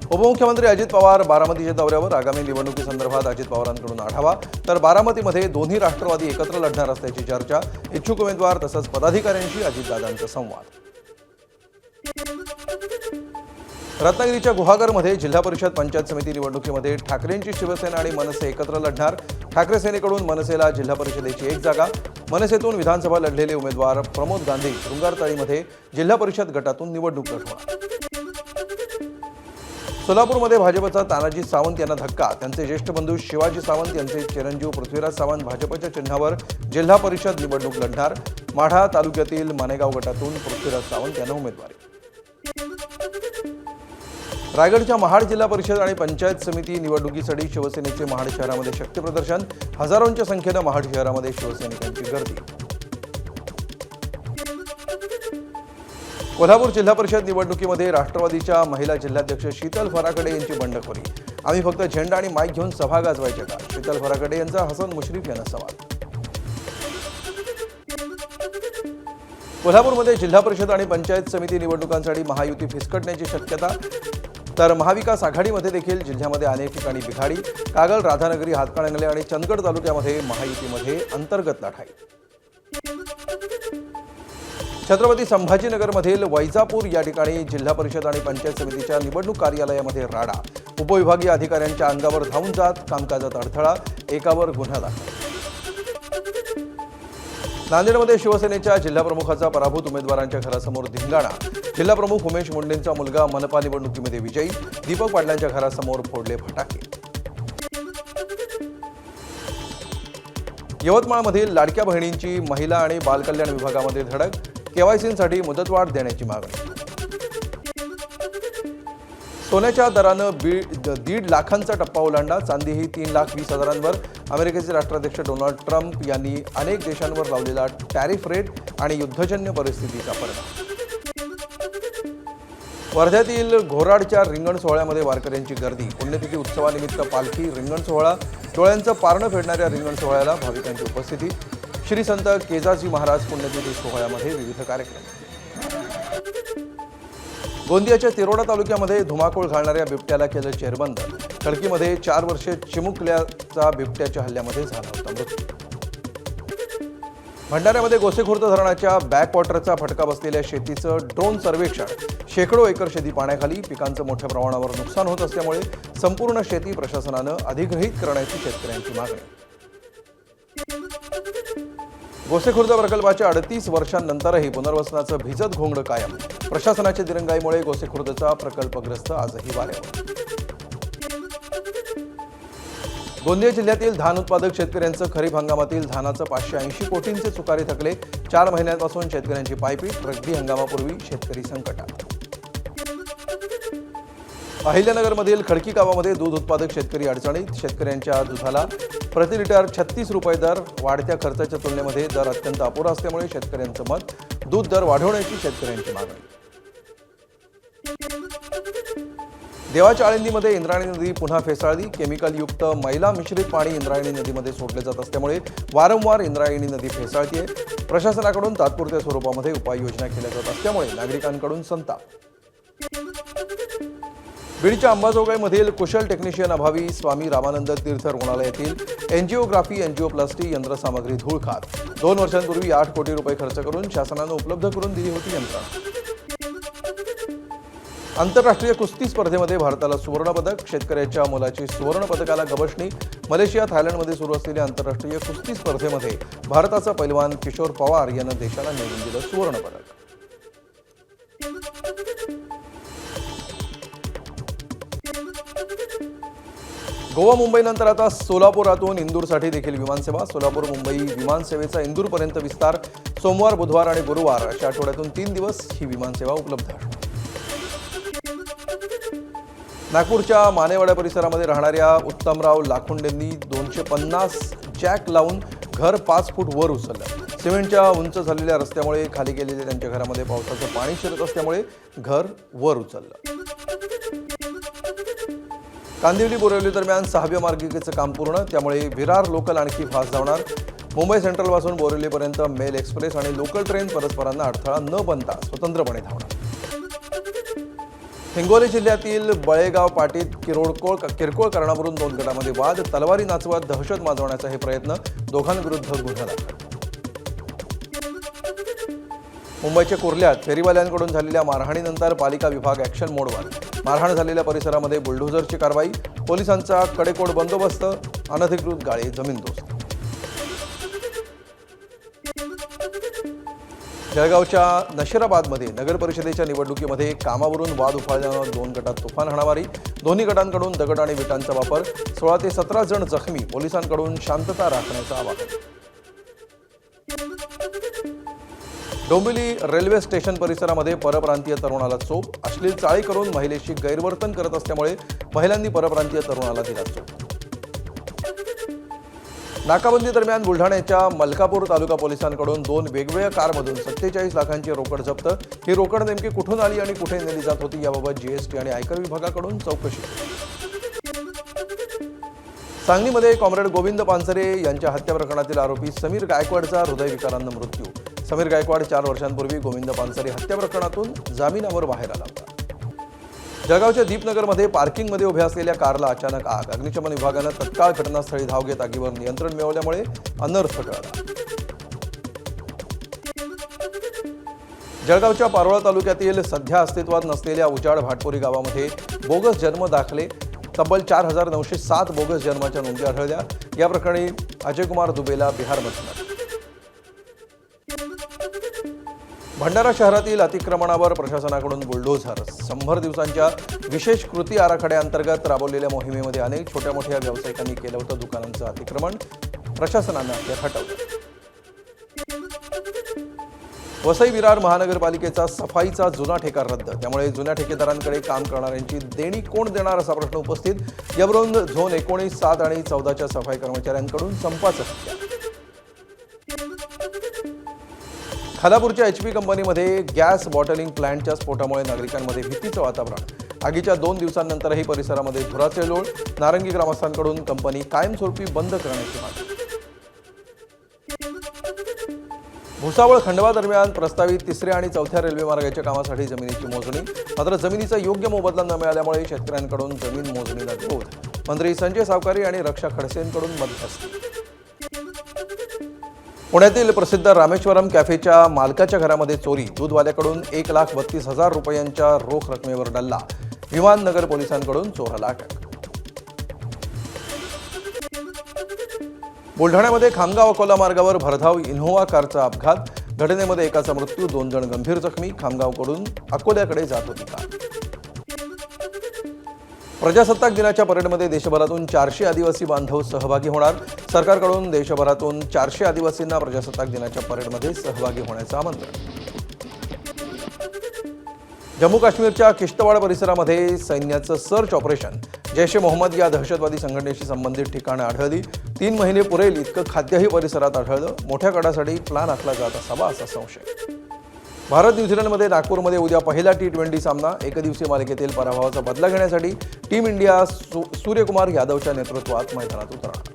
उपमुख्यमंत्री अजित पवार बारामतीच्या दौऱ्यावर आगामी निवडणुकीसंदर्भात अजित पवारांकडून आढावा तर बारामतीमध्ये दोन्ही राष्ट्रवादी एकत्र लढणार असल्याची चर्चा इच्छुक उमेदवार तसंच पदाधिकाऱ्यांशी अजितदादांचा संवाद। रत्नागिरीच्या गुहागरमध्ये जिल्हा परिषद पंचायत समिती निवडणुकीमध्ये ठाकरेंची शिवसेना आणि मनसे एकत्र लढणार। ठाकरे सेनेकडून मनसेला जिल्हा परिषदेची एक जागा, मनसेतून विधानसभा लढलेले उमेदवार प्रमोद गांधी शृंगारताळीमध्ये जिल्हा परिषद गटातून निवडणूक लढवणार। सोलापूरमध्ये भाजपचा तानाजी सावंत यांना धक्का, त्यांचे ज्येष्ठ बंधू शिवाजी सावंत यांचे चिरंजीव पृथ्वीराज सावंत भाजपच्या चिन्हावर जिल्हा परिषद निवडणूक लढणार। माढा तालुक्यातील मानेगाव गटातून पृथ्वीराज सावंत यांना उमेदवारी। रायगडच्या महाड जिल्हा परिषद आणि पंचायत समिती निवडणुकीसाठी शिवसेनेचे महाड शहरामध्ये शक्ती प्रदर्शन, हजारोंच्या संख्येने महाड शहरामध्ये शिवसैनिकांची गर्दी। कोल्हापूर जिल्हा परिषद निवडणुकीमध्ये राष्ट्रवादीच्या महिला जिल्हाध्यक्ष शीतल फराकडे यांची बंडखोरी, आम्ही फक्त झेंडा आणि माईक घेऊन सभा गाजवायच्या का, शीतल फराकडे यांचा हसन मुश्रीफ यांना सवाल। कोल्हापूरमध्ये जिल्हा परिषद आणि पंचायत समिती निवडणुकांसाठी महायुती फिसकटण्याची शक्यता, तर महाविकास आघाडीमध्ये देखील जिल्ह्यामध्ये अनेक ठिकाणी बिघाडी। कागल, राधानगरी, हातकणंगले आणि चंदगड तालुक्यामध्ये महायुतीमध्ये अंतर्गत लढाई। छत्रपती संभाजीनगरमधील वैजापूर या ठिकाणी जिल्हा परिषद आणि पंचायत समितीच्या निवडणूक कार्यालयामध्ये राडा, उपविभागीय अधिकाऱ्यांच्या अंगावर धावून जात कामकाजात अडथळा, एकावर गुन्हा दाखल। नांदेडमध्ये शिवसेनेच्या जिल्हाप्रमुखाचा पराभूत उमेदवारांच्या घरासमोर धिंगाणा, जिल्हाप्रमुख उमेश मुंडेंचा मुलगा मनपा निवडणुकीमध्ये विजयी, दीपक पाटलांच्या घरासमोर फोडले फटाके। यवतमाळमधील लाडक्या बहिणींची महिला आणि बालकल्याण विभागामध्ये धडक, केवायसीसाठी मुदतवाढ देण्याची मागणी। सोन्याच्या दरानं 1.5 लाखांचा टप्पा ओलांडला, चांदीही 3,20,000वर। अमेरिकेचे राष्ट्राध्यक्ष डोनाल्ड ट्रम्प यांनी अनेक देशांवर लावलेला टॅरिफ रेट आणि युद्धजन्य परिस्थितीचा परिणाम। वर्ध्यातील घोराडच्या रिंगण सोहळ्यामध्ये वारकऱ्यांची गर्दी, पुण्यतिथी उत्सवानिमित्त पालखी, रिंगण सोहळा, डोळ्यांचं पारणं फेडणाऱ्या रिंगण सोहळ्याला भाविकांची उपस्थिती। श्री संत केजाजी महाराज पुण्यतिथी सोहळ्यामध्ये विविध कार्यक्रम। गोंदियाच्या तिरोडा तालुक्यामध्ये धुमाकूळ घालणाऱ्या बिबट्याला केलं चेरबंद, खडकीमध्ये 4 वर्षे चिमुकल्याचा बिबट्याच्या हल्ल्यामध्ये झाला होता मृत्यू। भंडाऱ्यामध्ये गोसेखुर्द धरणाच्या बॅकवॉटरचा फटका बसलेल्या शेतीचं ड्रोन सर्वेक्षण, शेकडो एकर शेती पाण्याखाली, पिकांचं मोठ्या प्रमाणावर नुकसान होत असल्यामुळे संपूर्ण शेती प्रशासनानं अधिग्रहित करण्याची शेतकऱ्यांची मागणी। गोसेखुर्द प्रकल्पाच्या 38 वर्षांनंतरही पुनर्वसनाचं भिजत घोंगडं कायम, प्रशासनाच्या दिरंगाईमुळे गोसेखुर्दचा प्रकल्पग्रस्त आजही वाऱ्यावर। गोंदिया जिल्ह्यातील धान उत्पादक शेतकऱ्यांचं खरीप हंगामातील धानाचं 580 कोटींचे चुकारे थकले, 4 महिन्यांपासून शेतकऱ्यांची पायपीट, रब्बी हंगामापूर्वी शेतकरी संकटात। अहिल्यानगरमधील खडकी गावामध्ये दूध उत्पादक शेतकरी अडचणीत, शेतकऱ्यांच्या दुधाला प्रति लिटर 36 रुपये दर, वाढत्या खर्चाच्या तुलनेमध्ये दर अत्यंत अपुरा असल्यामुळे शेतकऱ्यांचं मत, दूध दर वाढवण्याची शेतकऱ्यांची मागणी। देवाच्या आळंदीमध्ये इंद्रायणी नदी पुन्हा फेसाळली, केमिकलयुक्त मैला मिश्रित पाणी इंद्रायणी नदीमध्ये सोडले जात असल्यामुळे वारंवार इंद्रायणी नदी फेसाळते। प्रशासनाकडून तात्पुरत्या स्वरूपामध्ये उपाययोजना केल्या जात असल्यामुळे नागरिकांकडून संताप। बीडच्या अंबाजोगाईमधील कुशल टेक्निशियन अभावी स्वामी रामानंद तीर्थ रुग्णालयातील एन्जिओग्राफी, एन्जिओप्लास्टी यंत्रसामग्री धूळ खात, 2 वर्षांपूर्वी 8 कोटी रुपये खर्च करून शासनानं उपलब्ध करून दिली होती यंत्रणा। आंतरराष्ट्रीय कुस्ती स्पर्धेमध्ये भारताला सुवर्णपदक, शेतकऱ्याच्या मुलाची सुवर्णपदकाला गवसणी। मलेशिया, थायलंडमध्ये सुरू असलेल्या आंतरराष्ट्रीय कुस्ती स्पर्धेमध्ये भारताचा पैलवान किशोर पवार यानं देशाला मिळवून दिलं सुवर्णपदक। गोवा मुंबईनंतर आता सोलापुरातून इंदूरसाठी देखील विमानसेवा, सोलापूर मुंबई विमानसेवेचा इंदूरपर्यंत विस्तार, सोमवार, बुधवार आणि गुरुवार अशा आठवड्यातून 3 दिवस ही विमानसेवा उपलब्ध आहे। नागपूरच्या मानेवाडा परिसरामध्ये राहणाऱ्या उत्तमराव लाखुंडेंनी 250 जॅक लावून घर 5 फूट वर उचललं। सिमेंटच्या उंच झालेल्या रस्त्यामुळे खाली गेलेल्या त्यांच्या घरामध्ये पावसाचं पाणी शिरत असल्यामुळे घर वर उचललं। कांदिवली बोरिवली दरम्यान 6व्या मार्गिकेचं काम पूर्ण, त्यामुळे विरार लोकल आणखी फास्ट धावणार। मुंबई सेंट्रलपासून बोरिवलीपर्यंत मेल एक्सप्रेस आणि लोकल ट्रेन परस्परांना अडथळा न बनता स्वतंत्रपणे धावणार। हिंगोली जिल्ह्यातील बळेगाव पाटीत किरकोळ कारणावरून 2 गटांमध्ये वाद, तलवारी नाचवत दहशत माजवण्याचा हे प्रयत्न, दोघांविरुद्ध गुन्हा दाखल. मुंबईच्या कुर्ल्यात फेरीवाल्यांकडून झालेल्या मारहाणीनंतर पालिका विभाग ॲक्शन मोडवर. मारहाण झालेल्या परिसरामध्ये बुलडोझरची कारवाई, पोलिसांचा कडेकोट बंदोबस्त, अनधिकृत गाळी जमीनदोस्त. जळगावच्या नशिराबादमध्ये नगर परिषदेच्या निवडणुकीमध्ये कामावरून वाद उफाळल्यानं 2 गटात तुफान हाणामारी, दोन्ही गटांकडून दगड आणि विटांचा वापर, 16 ते 17 जण जखमी, पोलिसांकडून शांतता राखण्याचं आवाहन. डोंबिवली रेल्वे स्टेशन परिसरामध्ये परप्रांतीय तरुणाला चोप, अश्लील चाळी करून महिलेशी गैरवर्तन करत असल्यामुळे महिलांनी परप्रांतीय तरुणाला दिला चोप. नाकाबंदी दरम्यान बुलढाण्याच्या मलकापूर तालुका पोलिसांकडून 2 वेगवेगळ्या कारमधून 47 लाखांची रोकड जप्त. ही रोकड नेमकी कुठून आली आणि कुठे नेली जात होती याबाबत जीएसटी आणि आयकर विभागाकडून चौकशी. सांगलीमध्ये कॉम्रेड गोविंद पानसरे यांच्या हत्या प्रकरणातील आरोपी समीर गायकवाडचा हृदयविकारानं मृत्यू. समीर गायकवाड 4 वर्षांपूर्वी गोविंद पानसरे हत्या प्रकरणातून जामिनावर बाहेर आला होता. जळगावच्या दीपनगरमध्ये पार्किंगमध्ये उभ्या असलेल्या कारला अचानक आग. अग्निशमन विभागानं तत्काळ घटनास्थळी धाव घेत आगीवर नियंत्रण मिळवल्यामुळे अनर्थ टळला. जळगावच्या पारोळा तालुक्यातील सध्या अस्तित्वात नसलेल्या उजाड भाटपोरी गावामध्ये बोगस जन्म दाखले, तब्बल 4907 बोगस जन्माच्या नोंदी आढळल्या. या प्रकरणी अजयकुमार दुबेला बिहारमध्ये. भंडारा शहरातील अतिक्रमणावर प्रशासनाकडून बुलडोझर. 100 दिवसांच्या विशेष कृती आराखड्याअंतर्गत राबवलेल्या मोहिमेमध्ये अनेक छोट्या मोठ्या व्यावसायिकांनी केलं होतं दुकानांचं अतिक्रमण. प्रशासनानं ते हटवलं. वसई विरार महानगरपालिकेचा सफाईचा जुना ठेका रद्द. त्यामुळे जुन्या ठेकेदारांकडे काम करणाऱ्यांची देणी कोण देणार असा प्रश्न उपस्थित. यावरून झोन 19, 7 आणि 14च्या सफाई कर्मचाऱ्यांकडून संपाचं हत्या. खालापूरच्या HP कंपनीमध्ये गॅस बॉटलिंग प्लांटच्या स्फोटामुळे नागरिकांमध्ये भीतीचं वातावरण. आगीच्या 2 दिवसांनंतरही परिसरामध्ये धुराचे लोळ. नारंगी ग्रामस्थांकडून कंपनी कायमस्वरूपी बंद करण्याची मागणी. भुसावळ खंडवा दरम्यान प्रस्तावित 3ऱ्या आणि 4थ्या रेल्वे मार्गाच्या कामासाठी जमिनीची मोजणी. मात्र जमिनीचा योग्य मोबदला न मिळाल्यामुळे शेतकऱ्यांकडून जमीन मोजणीला विरोध. मंत्री संजय सावकारी आणि रक्षा खडसेंकडून मध्यस्थी. पुण्यातील प्रसिद्ध रामेश्वरम कॅफेच्या मालकाच्या घरामध्ये चोरी. दूधवाल्याकडून 1,32,000 रुपयांच्या रोख रकमेवर डल्ला. विमाननगर पोलिसांकडून चोराला अटक. बुलढाण्यामध्ये खामगाव अकोला मार्गावर भरधाव इनोव्हा कारचा अपघात. घटनेमध्ये एकाचा मृत्यू, 2 जण गंभीर जखमी. खामगावकडून अकोल्याकडे जात होती कार. प्रजासत्ताक दिनाच्या परेडमध्ये देशभरातून 400 आदिवासी बांधव सहभागी होणार. सरकारकडून देशभरातून 400 आदिवासींना प्रजासत्ताक दिनाच्या परेडमध्ये सहभागी होण्याचं आमंत्रण. जम्मू काश्मीरच्या किश्तवाड परिसरामध्ये सैन्याचं सर्च ऑपरेशन. जैश ए मोहम्मद या दहशतवादी संघटनेशी संबंधित ठिकाणं आढळली. 3 महिने पुरेल इतकं खाद्यही परिसरात आढळलं. मोठ्या गटासाठी प्लान आखला जात असावा असा संशय. भारत न्यूझीलंडमध्ये नागपूरमध्ये उद्या पहिला T20 सामना. एकदिवसीय मालिकेतील पराभवाचा बदला घेण्यासाठी टीम इंडिया सूर्यकुमार यादवच्या नेतृत्वात मैदानात उतरणार.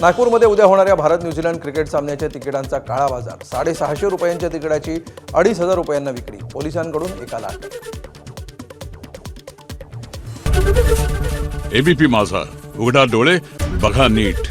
नागपूरमध्ये उद्या होणाऱ्या भारत न्यूझीलंड क्रिकेट सामन्याच्या तिकिटांचा काळा बाजार. 650 रुपयांच्या तिकिटाची 2,500 रुपयांना विक्री. पोलिसांकडून एकाला अटक. एबीपी माझा, उघडा डोळे बघा नीट.